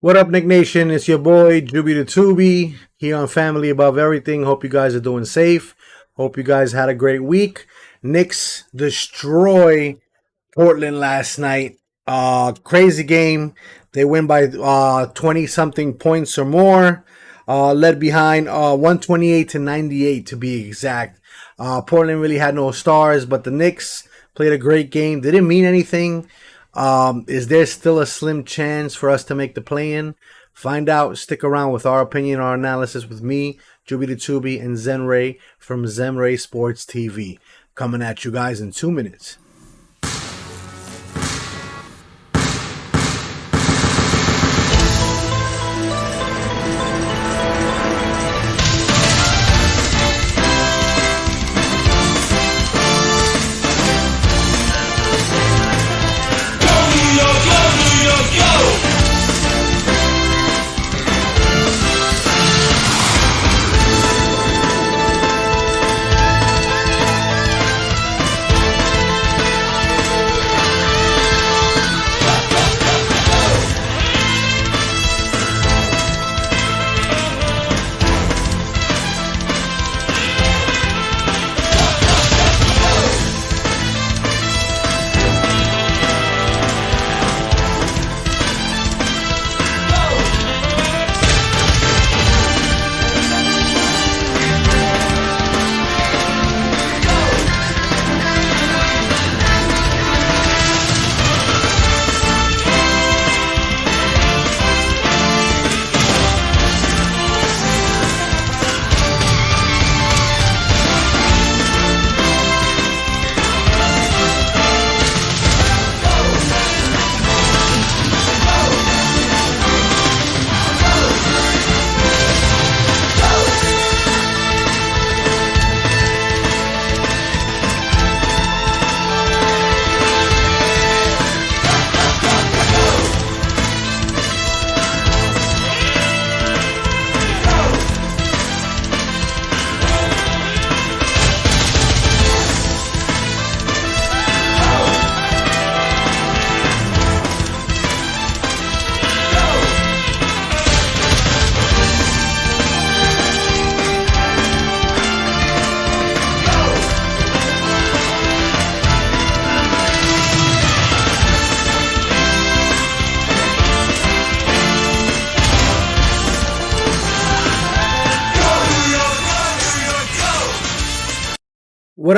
What up, Nick Nation? It's your boy, Juby the Tubi, here on Family Above Everything. Hope you guys are doing safe. Hope you guys had a great week. Knicks destroy Portland last night. Crazy game. They win by 20 something points or more. Led behind 128 to 98 to be exact. Portland really had no stars, but the Knicks played a great game. They didn't mean anything. Is there still a slim chance for us to make the play-in? Find out. Stick around with our opinion, our analysis with me, Juby the Tubi, and Zenray from Zenray Sports TV. Coming at you guys in 2 minutes.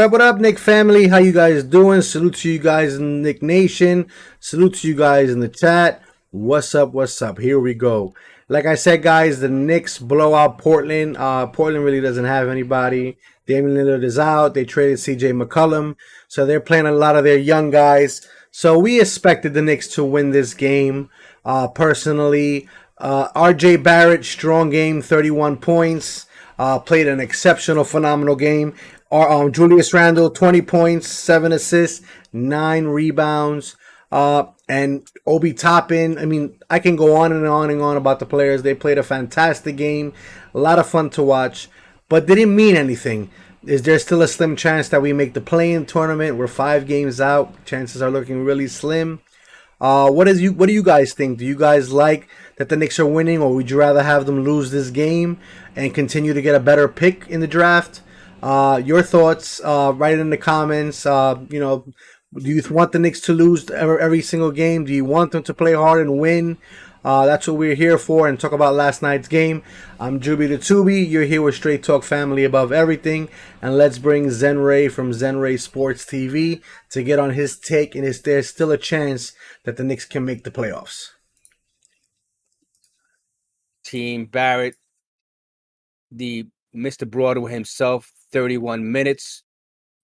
What up, Nick family? How you guys doing? Salute to you guys in Nick Nation. Salute to you guys in the chat. What's up? What's up? Here we go. Like I said, guys, the Knicks blow out Portland. Portland really doesn't have anybody. Damian Lillard is out. They traded C.J. McCollum, so they're playing a lot of their young guys. So we expected the Knicks to win this game. Personally, R.J. Barrett, strong game, 31 points. Played an exceptional, phenomenal game. Julius Randle, 20 points, 7 assists, 9 rebounds. And Obi Toppin. I mean, I can go on and on and on about the players. They played a fantastic game. A lot of fun to watch. But didn't mean anything. Is there still a slim chance that we make the play-in tournament? We're 5 games out. Chances are looking really slim. What do you guys think? Do you guys like that the Knicks are winning, or would you rather have them lose this game and continue to get a better pick in the draft? Your thoughts, write it in the comments. Do you want the Knicks to lose every single game? Do you want them to play hard and win? That's what we're here for, and talk about last night's game. I'm Juby the Tubi. You're here with Straight Talk Family Above Everything. And let's bring Zenray from Zenray Sports TV to get on his take. And is there still a chance that the Knicks can make the playoffs? Team Barrett, the Mr. Broadway himself, 31 minutes.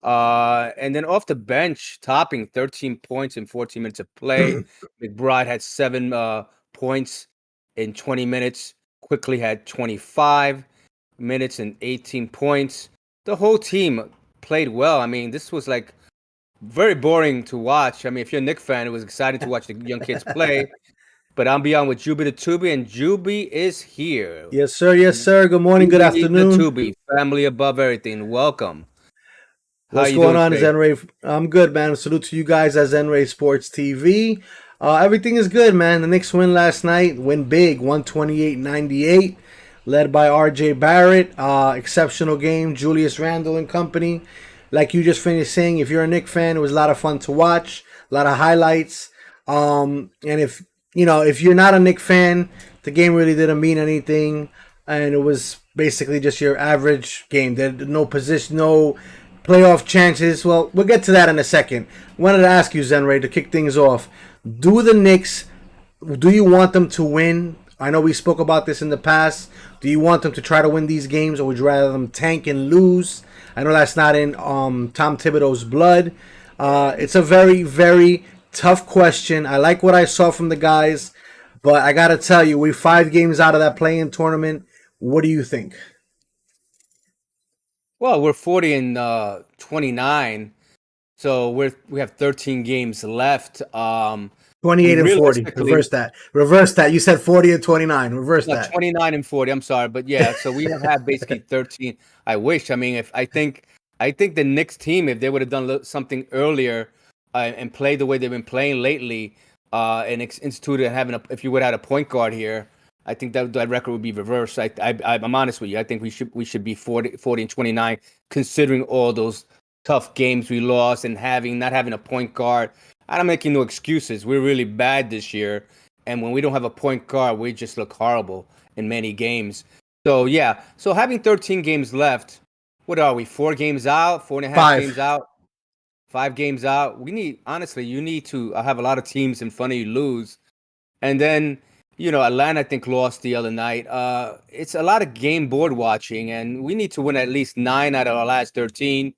And then off the bench, topping 13 points in 14 minutes of play. McBride had 7 points in 20 minutes. Quickly had 25 minutes and 18 points. The whole team played well. I mean, this was like very boring to watch. I mean, if you're a Knicks fan, it was exciting to watch the young kids play. But I'm beyond with Juby the Tubi, and Juby is here. Yes, sir. Yes, sir. Good morning. Good afternoon. The Tubi, family above everything. Welcome. What's going on, Zenray? I'm good, man. Salute to you guys at Zenray Sports TV. Everything is good, man. The Knicks win last night, win big, 128-98, led by R.J. Barrett. Exceptional game, Julius Randle and company. Like you just finished saying, if you're a Knicks fan, it was a lot of fun to watch, a lot of highlights. And if you're not a Knicks fan, the game really didn't mean anything, and it was basically just your average game. There no position, no playoff chances. Well, we'll get to that in a second. Wanted to ask you, Zenray, to kick things off. Do the Knicks? Do you want them to win? I know we spoke about this in the past. Do you want them to try to win these games, or would you rather them tank and lose? I know that's not in Tom Thibodeau's blood. It's a very, very tough question. I like what I saw from the guys, but I gotta tell you, we're 5 games out of that play-in tournament. What do you think? Well, we're 40 and 29, so we have 13 games left. 28 and 40. Realistically, Reverse that. Reverse that. You said 40 and 29. Reverse no, that. 29 and 40. I'm sorry, but yeah, so we have had basically 13. I wish. I mean, if I think the Knicks team, if they would have done something earlier and played the way they've been playing lately, and instituted having if you would have had a point guard here, I think that record would be reversed. I'm honest with you. I think we should be 40 and 29, considering all those tough games we lost and not having a point guard. I'm making no excuses. We're really bad this year, and when we don't have a point guard, we just look horrible in many games. So yeah, so having 13 games left, what are we? 4 games out, four and a half games 5. out, 5 games out. Honestly, you need to have a lot of teams in front of you lose, and then Atlanta I think lost the other night. It's a lot of game board watching, and we need to win at least 9 out of our last 13,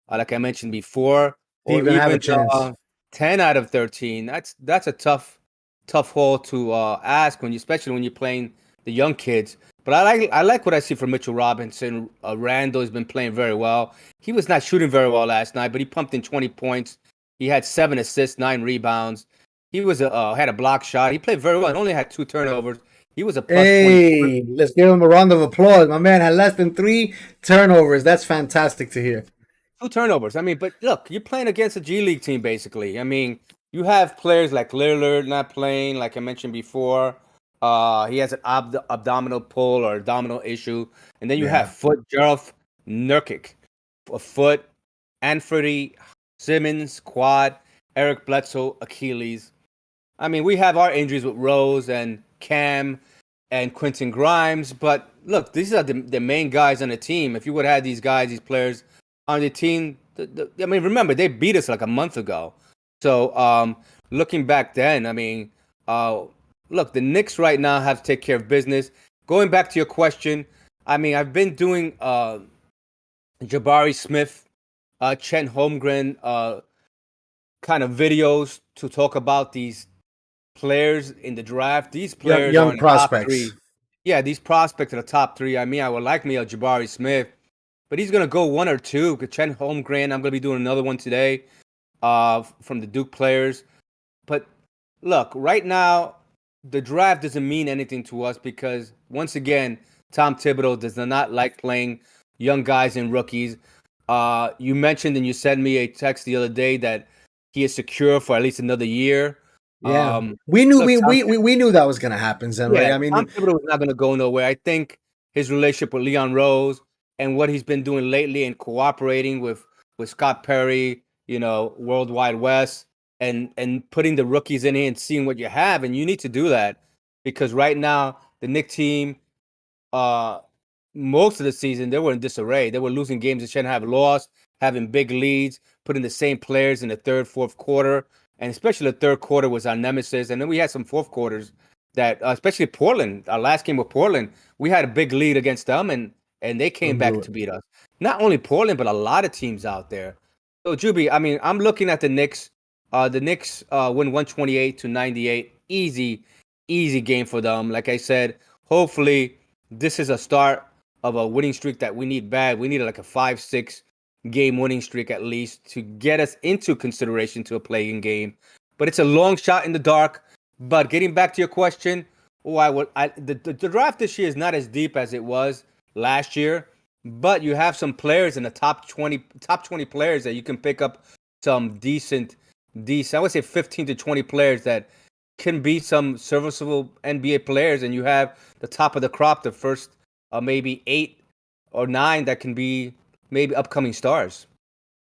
like I mentioned before, To or even have a even chance. 10 out of 13. That's a tough haul to ask especially when you're playing the young kids. But I like what I see from Mitchell Robinson. Randall has been playing very well. He was not shooting very well last night, but he pumped in 20 points. He had 7 assists, 9 rebounds. He was had a block shot. He played very well. He only had 2 turnovers. He was a plus 24. Hey, let's give him a round of applause. My man had less than 3 turnovers. That's fantastic to hear. 2 turnovers. I mean, but look, you're playing against a G League team, basically. I mean, you have players like Lillard not playing, like I mentioned before. He has an abdominal pull or abdominal issue, and then you have Yeah. Foot, Gerald Nurkic, a Foot, Anthony Simmons, quad, Eric Bledsoe, Achilles. I mean, we have our injuries with Rose and Cam and Quentin Grimes, but look, these are the main guys on the team. If you would have had these guys, these players on the team, I mean, remember they beat us like a month ago. So, looking back then, I mean, look, the Knicks right now have to take care of business. Going back to your question, I mean, I've been doing Jabari Smith, Chen Holmgren, kind of videos to talk about these players in the draft. These Young, players are young in the top prospects. three. Yeah, these prospects are the top three. I mean, I would like me a Jabari Smith, but he's gonna go one or two. Chen Holmgren, I'm gonna be doing another one today, from the Duke players. But look, right now, the draft doesn't mean anything to us because once again, Tom Thibodeau does not like playing young guys and rookies. You mentioned and you sent me a text the other day that he is secure for at least another year. Yeah. We knew Look, we knew that was gonna happen, Zenray. yeah, I Tom mean, Thibodeau is not going to go nowhere. I think his relationship with Leon Rose and what he's been doing lately and cooperating with Scott Perry, World Wide West, and putting the rookies in here and seeing what you have, and you need to do that because right now the Knicks team, uh, most of the season they were in disarray. They were losing games they shouldn't have lost, having big leads, putting the same players in the third, fourth quarter, and especially the third quarter was our nemesis. And then we had some fourth quarters that, especially Portland, our last game with Portland, we had a big lead against them, and they came and blew back it. to beat us. Not only Portland, but a lot of teams out there. So Juby, I mean, I'm looking at the Knicks. The Knicks win 128-98. Easy game for them. Like I said, hopefully this is a start of a winning streak that we need bad. We need like a 5-6 game winning streak at least to get us into consideration to a playing game. But it's a long shot in the dark. But getting back to your question, the draft this year is not as deep as it was last year. But you have some players in the top 20 players that you can pick up some decent. I would say 15 to 20 players that can be some serviceable NBA players, and you have the top of the crop, the first maybe 8 or 9 that can be maybe upcoming stars.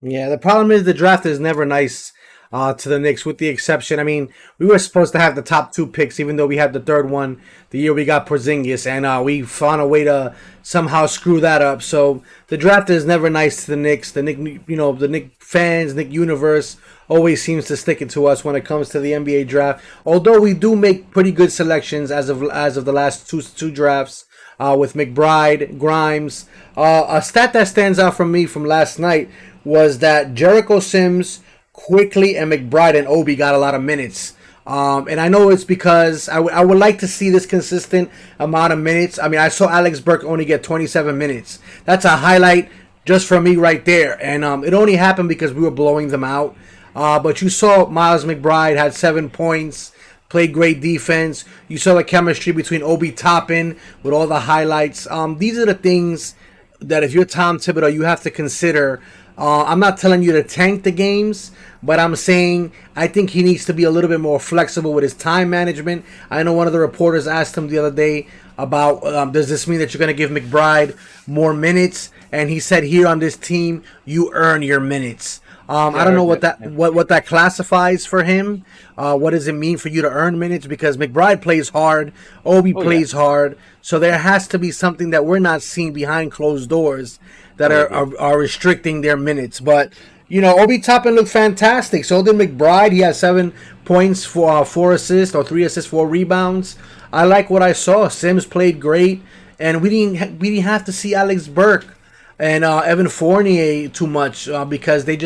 Yeah, the problem is the draft is never nice to the Knicks, with the exception. I mean, we were supposed to have the top 2 picks, even though we had the third one the year we got Porzingis, and we found a way to somehow screw that up. So the draft is never nice to the Knicks. The Knick, the Knick fans, Knick universe always seems to stick it to us when it comes to the NBA draft. Although we do make pretty good selections as of the last two drafts. With McBride, Grimes. A stat that stands out for me from last night was that Jericho Sims, Quickly, and McBride and Obi got a lot of minutes. And I know it's because I would like to see this consistent amount of minutes. I mean, I saw Alex Burke only get 27 minutes. That's a highlight just for me right there. And it only happened because we were blowing them out. But you saw Miles McBride had 7 points, played great defense. You saw the chemistry between Obi Toppin with all the highlights. These are the things that if you're Tom Thibodeau, you have to consider. I'm not telling you to tank the games, but I'm saying I think he needs to be a little bit more flexible with his time management. I know one of the reporters asked him the other day about does this mean that you're going to give McBride more minutes? And he said, here on this team, you earn your minutes. I don't know what that classifies for him. What does it mean for you to earn minutes? Because McBride plays hard, Obi plays hard, so there has to be something that we're not seeing behind closed doors that are restricting their minutes. But Obi Toppin looked fantastic. So did McBride. He had 7 points for 4 assists or 3 assists, 4 rebounds. I like what I saw. Sims played great, and we didn't have to see Alex Burke and Evan Fournier too much because they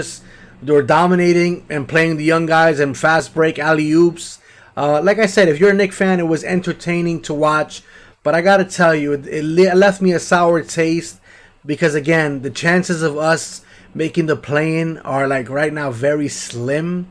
were dominating and playing the young guys and fast break alley oops. Like I said, if you're a Knicks fan, it was entertaining to watch. But I gotta tell you, it left me a sour taste because again, the chances of us making the play-in are like right now very slim.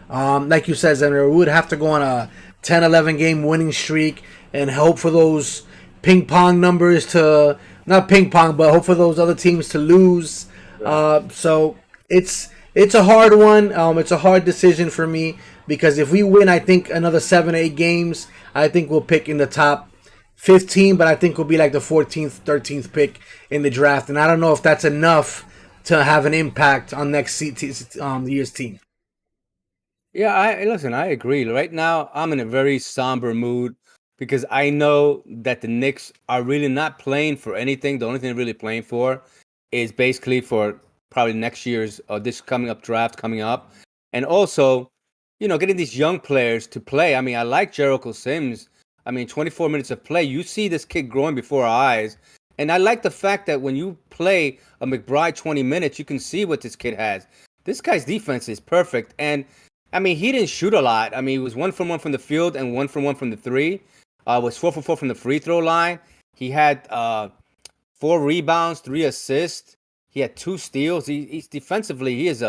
Like you said, Zender, we would have to go on a 10-11 game winning streak and hope for those ping pong numbers to not ping pong, but hope for those other teams to lose. So it's a hard one. It's a hard decision for me because if we win, I think another 7 8 games, I think we'll pick in the top 15, but I think we'll be like the 14th, 13th pick in the draft, and I don't know if that's enough to have an impact on next year's team. Yeah, I agree. Right now, I'm in a very somber mood because I know that the Knicks are really not playing for anything. The only thing they're really playing for is basically for probably next year's this coming up draft coming up, and also, getting these young players to play. I mean, I like Jericho Sims. I mean, 24 minutes of play. You see this kid growing before our eyes, and I like the fact that when you play a McBride 20 minutes, you can see what this kid has. This guy's defense is perfect, and I mean, he didn't shoot a lot. I mean, he was 1 from 1 from the field and 1 from 1 from the three. Was 4 for 4 from the free throw line. He had 4 rebounds, 3 assists. He had 2 steals. He's defensively, he is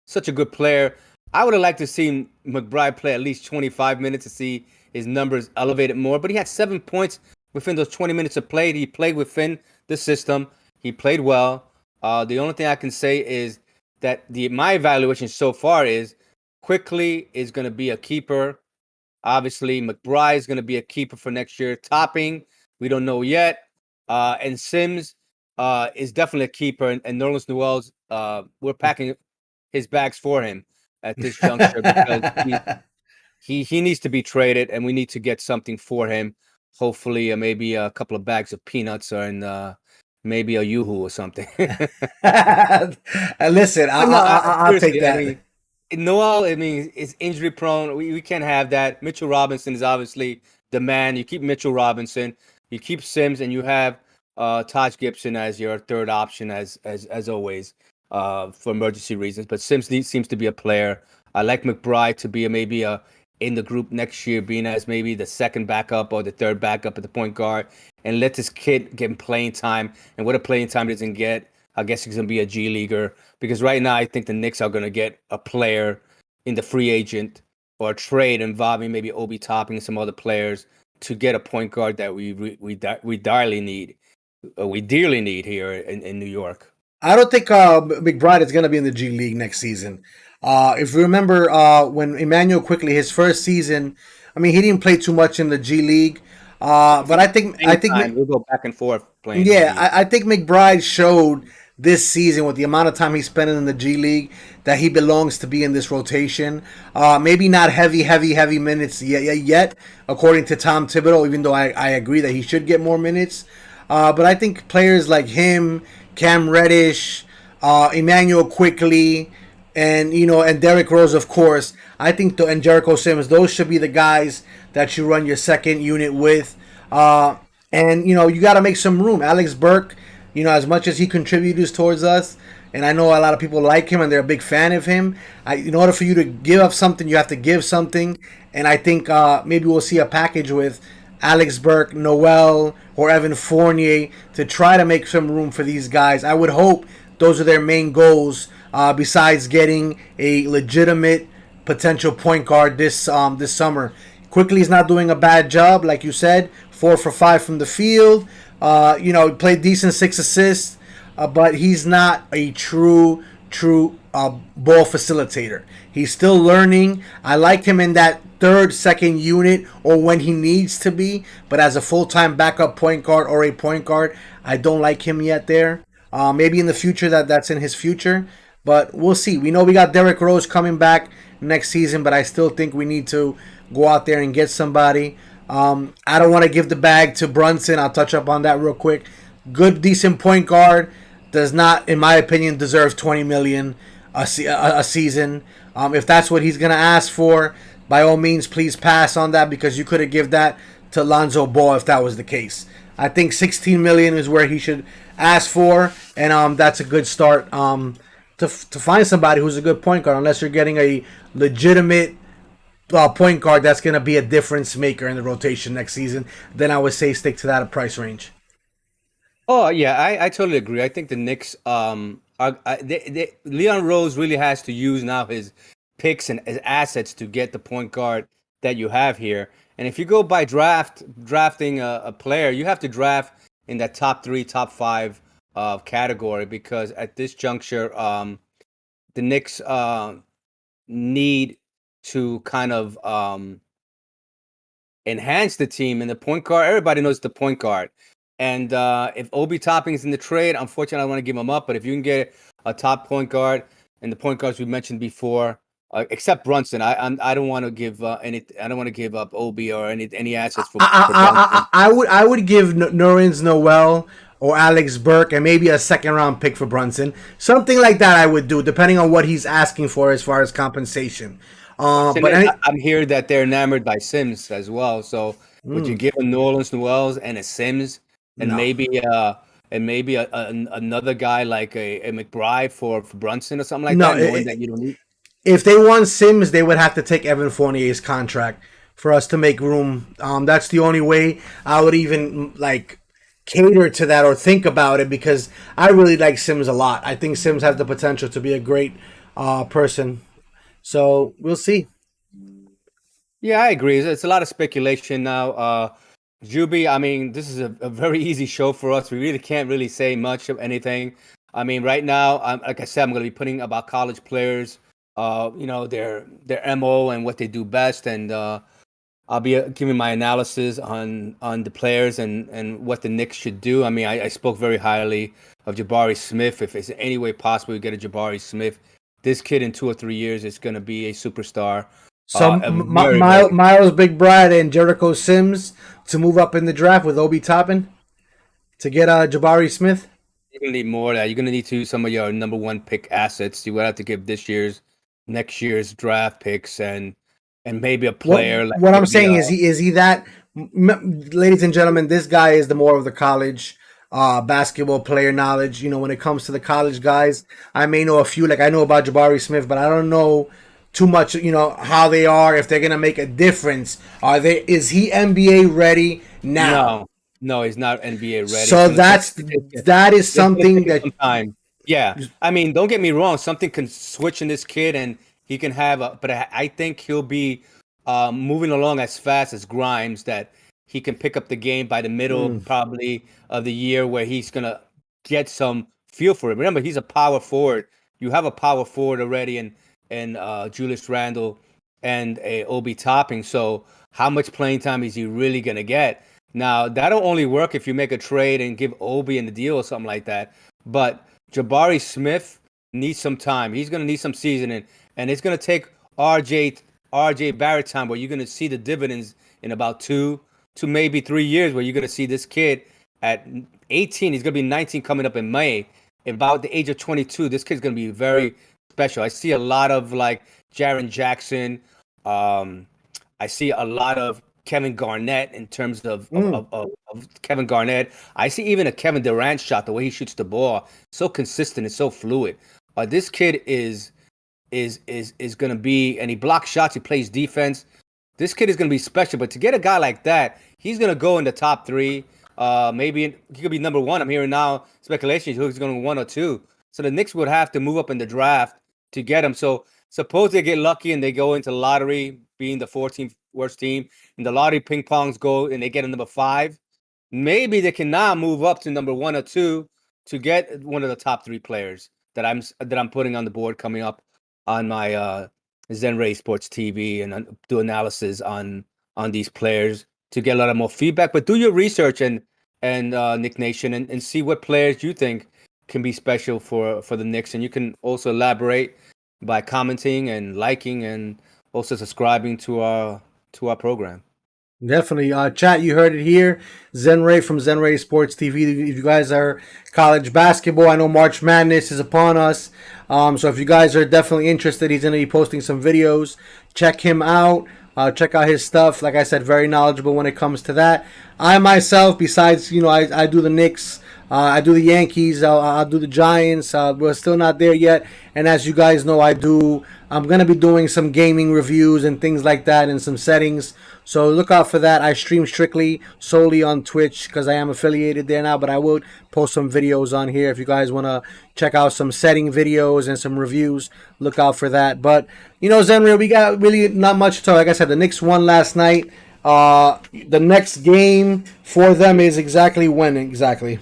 such a good player. I would have liked to see McBride play at least 25 minutes to see his numbers elevated more. But he had 7 points within those 20 minutes of play. He played within the system. He played well. The only thing I can say is that my evaluation so far is Quickly is going to be a keeper. Obviously, McBride is going to be a keeper for next year. Topping, we don't know yet. And Sims is definitely a keeper. And Nerlens Noel's, we're packing his bags for him at this juncture because he needs to be traded, and we need to get something for him. Hopefully, maybe a couple of bags of peanuts and maybe a yoo-hoo or something. Listen, I'll take that. I mean, Noel, I mean, is injury prone. We can't have that. Mitchell Robinson is obviously the man. You keep Mitchell Robinson, you keep Sims, and you have Taj Gibson as your third option, as always, for emergency reasons. But Sims seems to be a player. I like McBride to be maybe in the group next year, being as maybe the second backup or the third backup at the point guard, and let this kid get playing time. And what a playing time doesn't get, I guess he's going to be a G leaguer, because right now I think the Knicks are going to get a player in the free agent or a trade involving maybe Obi Topping and some other players to get a point guard that we dearly need. We dearly need here in New York. I don't think McBride is going to be in the G League next season. If you remember when Emmanuel Quickly, his first season I mean, he didn't play too much in the G League, but I Same think time, we'll go back and forth playing in the yeah, G. I think McBride showed this season with the amount of time he's spending in the G League that he belongs to be in this rotation. Maybe not heavy minutes yet, according to Tom Thibodeau, even though I agree that he should get more minutes. But I think players like him, Cam Reddish, Emmanuel Quickly, and and Derrick Rose, of course. I think and Jericho Sims, those should be the guys that you run your second unit with. And you got to make some room. Alex Burke, as much as he contributes towards us, and I know a lot of people like him and they're a big fan of him. In order for you to give up something, you have to give something. And I think maybe we'll see a package with Alex Burke, Noel, or Evan Fournier to try to make some room for these guys. I would hope those are their main goals. Besides getting a legitimate potential point guard this summer. Quickly is not doing a bad job, like you said, 4 for 5 from the field. Played decent, 6 assists, but he's not a true ball facilitator. He's still learning. I liked him in that second unit, or when he needs to be, but as a full-time backup point guard or a point guard, I don't like him yet there. Maybe in the future that's in his future, but we'll see. We know we got Derrick Rose coming back next season, but I still think we need to go out there and get somebody. I don't want to give the bag to Brunson. I'll touch up on that real quick. Good, decent point guard. Does not, in my opinion, deserve 20 million a season. If that's what he's gonna ask for, by all means, please pass on that, because you could have given that to Lonzo Ball if that was the case. I think 16 million is where he should ask for, and that's a good start. To find somebody who's a good point guard, unless you're getting a legitimate point guard that's going to be a difference maker in the rotation next season, then I would say stick to that price range. Oh yeah, I totally agree. I think the Knicks, Leon Rose really has to use now his picks and his assets to get the point guard that you have here. And if you go by drafting a player, you have to draft in that top three, top five category, because at this juncture, the Knicks need to kind of enhance the team. And the point guard, everybody knows the point guard. And if Obi Topping's in the trade, unfortunately, I want to give him up. But if you can get a top point guard, and the point guards we mentioned before, except Brunson, I don't want to give any. I don't want to give up Obi or any assets for Brunson. I would give Nerlens Noel or Alex Burke and maybe a second round pick for Brunson. Something like that I would do, depending on what he's asking for as far as compensation. I'm here that they're enamored by Sims as well. So would you give a Nerlens Noel and a Sims, and no. maybe another guy like a McBride for Brunson or something like No, that, knowing that you don't need. If they want Sims, they would have to take Evan Fournier's contract for us to make room. That's the only way I would even cater to that or think about it, because I really like Sims a lot. I think Sims has the potential to be a great person. So we'll see. Yeah, I agree. It's a lot of speculation now. Juby, I mean, this is a very easy show for us. We really can't really say much of anything. I mean, right now, like I said, I'm going to be putting about college players, their MO and what they do best, and I'll be giving my analysis on the players and what the Knicks should do. I mean, I spoke very highly of Jabari Smith. If it's any way possible to get a Jabari Smith, this kid in 2 or 3 years is going to be a superstar. So Miles Big Brad and Jericho Sims to move up in the draft with Obi Toppin to get Jabari Smith. You're gonna need more of that. You're gonna need to some of your number one pick assets. You would have to give next year's draft picks, and maybe a player. What I'm saying is he that, ladies and gentlemen, this guy is the more of the college basketball player knowledge. When it comes to the college guys, I may know a few. Like I know about Jabari Smith, but I don't know too much. How they are, if they're gonna make a difference. Is he NBA ready now? No, he's not NBA ready. So that is something that time. Yeah, I mean, don't get me wrong. Something can switch in this kid, and he can have. But I think he'll be moving along as fast as Grimes, that he can pick up the game by the middle probably of the year, where he's gonna get some feel for it. Remember, he's a power forward. You have a power forward already, and Julius Randle. and a Obi Topping. So how much playing time is he really gonna get? Now that'll only work if you make a trade and give Obi in the deal or something like that. But Jabari Smith needs some time. He's gonna need some seasoning, and it's gonna take RJ Barrett time where you're gonna see the dividends in about 2 to maybe 3 years, where you're gonna see this kid at 18. He's gonna be 19 coming up in May. About the age of 22, this kid's gonna be very special. I see a lot of like Jaren Jackson. Um, I see a lot of Kevin Garnett in terms of Kevin Garnett. I see even a Kevin Durant shot, the way he shoots the ball, so consistent and so fluid. This kid is going to be, and he blocks shots, he plays defense. This kid is going to be special. But to get a guy like that, he's going to go in the top three. Maybe he could be number one. I'm hearing now speculation he's going to 1 or 2. So the Knicks would have to move up in the draft to get him. So suppose they get lucky and they go into lottery, being the 14th worst team, and the lottery ping pongs go and they get a number 5. Maybe they can now move up to number 1 or 2 to get one of the top 3 players that I'm putting on the board coming up on my Zenray Sports TV, and do analysis on these players to get a lot of more feedback. But do your research and Nick Nation, and see what players you think can be special for the Knicks. And you can also elaborate by commenting and liking, and also subscribing to our program. Definitely. Chat, you heard it here. Zenray from Zenray Sports TV. If you guys are college basketball, I know March Madness is upon us. So if you guys are definitely interested, he's going to be posting some videos. Check him out. Check out his stuff. Like I said, very knowledgeable when it comes to that. I myself, besides, I do the Knicks. I do the Yankees. I'll do the Giants. We're still not there yet. And as you guys know, I'm going to be doing some gaming reviews and things like that, and some settings. So look out for that. I stream solely on Twitch because I am affiliated there now, but I will post some videos on here. If you guys want to check out some setting videos and some reviews, look out for that. But, Zenreal, we got really not much to talk. Like I said, the Knicks won last night. The next game for them is exactly when exactly?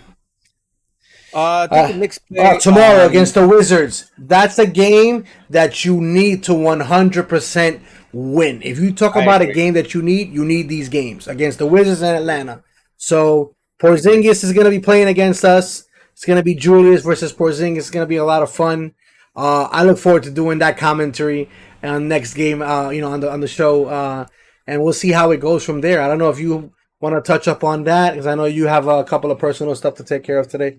I think the Knicks play tomorrow against the Wizards. That's a game that you need to 100% win. If you talk about a game that you need these games against the Wizards and Atlanta. So Porzingis is going to be playing against us. It's going to be Julius versus Porzingis. It's going to be a lot of fun. I look forward to doing that commentary on next game. On the show, and we'll see how it goes from there. I don't know if you want to touch up on that, because I know you have a couple of personal stuff to take care of today.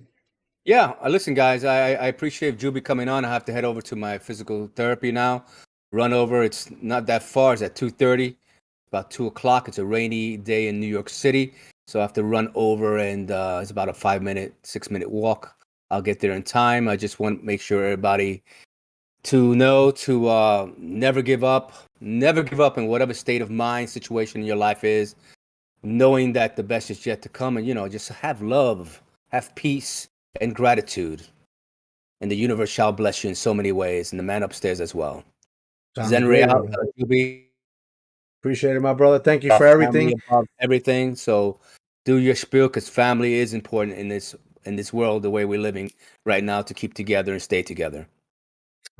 Yeah, listen, guys, I appreciate Juby coming on. I have to head over to my physical therapy now. Run over. It's not that far. It's at 2:30. About 2 o'clock. It's a rainy day in New York City, so I have to run over, and it's about a 6-minute walk. I'll get there in time. I just want to make sure everybody to know to never give up. Never give up in whatever state of mind, situation in your life is, knowing that the best is yet to come, and just have love, have peace, and gratitude, and the universe shall bless you in so many ways, and the man upstairs as well. Zenray out. Appreciate it, my brother. Thank you for everything. Everything. So do your spiel, because family is important in this world, the way we're living right now, to keep together and stay together.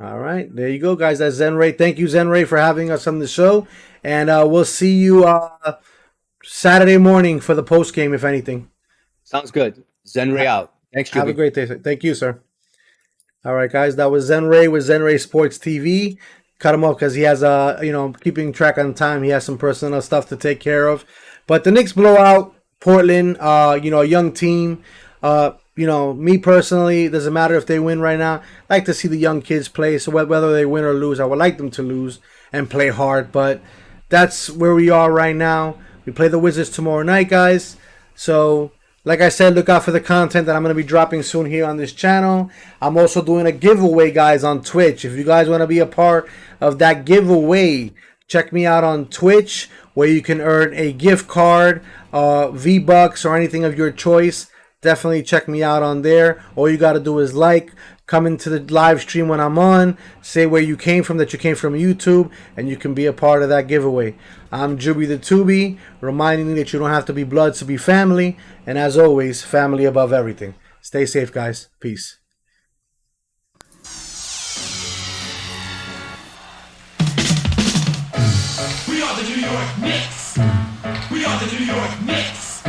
All right, there you go, guys. That's Zenray. Thank you, Zenray, for having us on the show, and we'll see you Saturday morning for the post game, if anything. Sounds good. Zenray out. Thanks, Juby. Have a great day, sir. Thank you, sir. All right, guys. That was Zenray with Zenray Sports TV. Cut him off because he has keeping track on time. He has some personal stuff to take care of. But the Knicks blow out Portland. A young team. Me personally, it doesn't matter if they win right now. I like to see the young kids play. So whether they win or lose, I would like them to lose and play hard. But that's where we are right now. We play the Wizards tomorrow night, guys. So, like I said, look out for the content that I'm going to be dropping soon here on this channel. I'm also doing a giveaway, guys, on Twitch. If you guys want to be a part of that giveaway, check me out on Twitch, where you can earn a gift card, V-Bucks, or anything of your choice. Definitely check me out on there. All you got to do is come into the live stream when I'm on, say where you came from, that you came from YouTube, and you can be a part of that giveaway. I'm Juby the Tubi, reminding you that you don't have to be bloods to be family, and as always, family above everything. Stay safe, guys. Peace. York Knicks. We are the New York Knicks.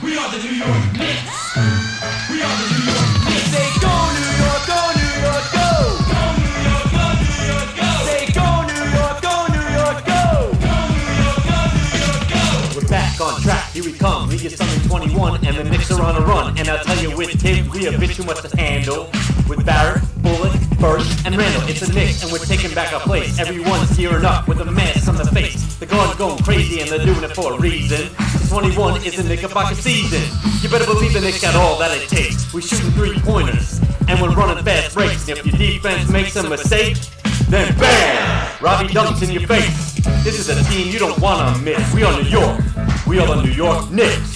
We are the New York Knicks. We are the New York Knicks. Say go New York, go New York, go. Go New York, go New York, go. Say go New York, go New York, go. Go New York, go New York, go. We're back on track, here we come. League is Sunday 21, and the Knicks are on a run. And I'll tell you with Tibbs, we a bit too much to handle. With Barrett, Bullock, Burst, and Randall, it's the Knicks, and we're taking back our place. Everyone's gearing up with a mask on the face. The guards going crazy, and they're doing it for a reason. 21 is the Knickerbocker season. You better believe the Knicks got all that it takes. We're shooting three-pointers, and we're running fast breaks. And if your defense makes a mistake, then bam! Robbie dunks in your face. This is a team you don't wanna miss. We are New York. We are the New York Knicks.